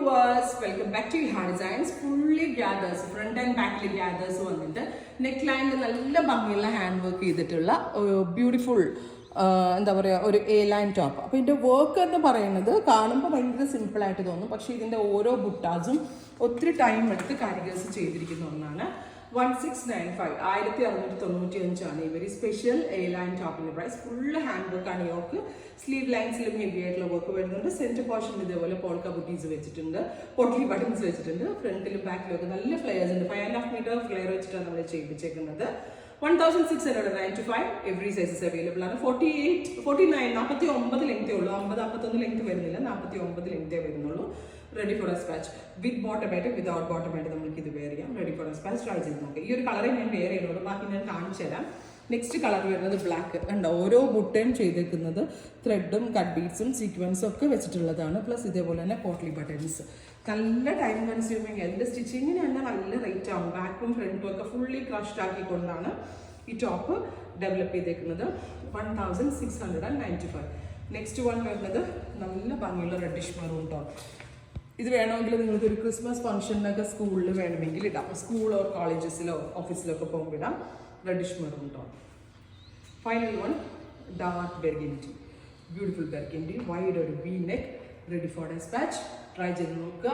viewers, welcome back to Ihar Designs. Fully gathers, front and back gathers വന്നിട്ട് നെക്ക്ലൈനിൽ നല്ല ഭംഗിയുള്ള hand work ചെയ്തിട്ടുള്ള beautiful എന്താ പറയുക ഒരു എ ലൈൻ ടോപ്പ്. അപ്പോൾ ഇതിൻ്റെ വർക്ക് എന്ന് പറയുന്നത് കാണുമ്പോൾ ഭയങ്കര സിമ്പിളായിട്ട് തോന്നും, പക്ഷേ ഇതിൻ്റെ ഓരോ ബുട്ടാസും ഒത്തിരി ടൈം എടുത്ത് കാരിഗേഴ്സ് ചെയ്തിരിക്കുന്ന ഒന്നാണ്. 1695 1695 ഈ വെരി സ്പെഷ്യൽ എ ലൈൻ ടോപ്പിന്റെ പ്രൈസ്. ഫുള്ള് ഹാൻഡ് വർക്ക് ആണ്. യോക്ക് സ്ലീവ് ലൈൻസിലും ഹെവി ആയിട്ടുള്ള വർക്ക് വരുന്നുണ്ട്. സെന്റർ പോർഷൻ ഇതേപോലെ പോൾക്ക ബുട്ടീസ് വെച്ചിട്ടുണ്ട്, പോട്ട്ലി ബട്ടൺസ് വെച്ചിട്ടുണ്ട്. ഫ്രണ്ടിലും ബാക്കിലും ഒക്കെ നല്ല ഫ്ലെയർസ് ഉണ്ട്. 5.5 മീറ്റർ ഫ്ലെയർ വെച്ചിട്ടാണ് നമ്മൾ ചെയ്യിപ്പിച്ചേക്കുന്നത്. 1695 എവറി സൈസസ് അവൈലബിൾ ആണ്. 49 49 ലെങ്തേ ഉള്ളൂ. 50-51 ലെങ്ത് വരുന്നില്ല, 49 ലെങ്തേ വരുന്നുള്ളൂ. റെഡി ഫോർ സ്പാച്ച് വിത്ത് ബോട്ടമായിട്ട് വിതൗട്ട് ബോട്ടമായിട്ട് നമുക്ക് ഇത് വെയർ ചെയ്യാം. റെഡി ഫോർ സ്പാച്ച് ട്രൈ ചെയ്ത് നോക്കാം. ഈ ഒരു കളറെ ഞാൻ വെയർ ചെയ്യുന്നുള്ളൂ, ബാക്കി ഞാൻ കാണിച്ചു തരാം. നെക്സ്റ്റ് കളർ വരുന്നത് ബ്ലാക്ക് ഉണ്ട്. ഓരോ ബുട്ടയും ചെയ്തേക്കുന്നത് ത്രെഡും കട്ട് ബീഡ്സും സീക്വൻസും ഒക്കെ വെച്ചിട്ടുള്ളതാണ്. പ്ലസ് ഇതേപോലെ തന്നെ പോട്ട്ലി ബട്ടൺസ്. നല്ല ടൈം കൺസ്യൂമിങ്. അതിൻ്റെ സ്റ്റിച്ചിങ്ങിന് തന്നെ നല്ല റേറ്റ് ആവും. ബാക്കും ഫ്രണ്ടും ഒക്കെ ഫുള്ളി ക്രഷ്ഡ് ആക്കിക്കൊണ്ടാണ് ഈ ടോപ്പ് ഡെവലപ്പ് ചെയ്തേക്കുന്നത്. 1695. നെക്സ്റ്റ് വൺ വരുന്നത് നല്ല ഭംഗിയുള്ള റെഡിഷ് മെറൂൺ ടോപ്പ്. ഇത് വേണമെങ്കിൽ നിങ്ങൾക്ക് ഒരു ക്രിസ്മസ് ഫംഗ്ഷനൊക്കെ സ്കൂളിൽ വേണമെങ്കിൽ ഇടാം. സ്കൂൾ ഓർ കോളേജസിലോ ഓഫീസിലൊക്കെ പോകുമ്പോൾ ഇടാം. Reddish maroon top. Final one dark burgundy. Beautiful burgundy, wide ഒരു V neck. Ready for despatch. Try ചെയ്ത് നോക്കുക.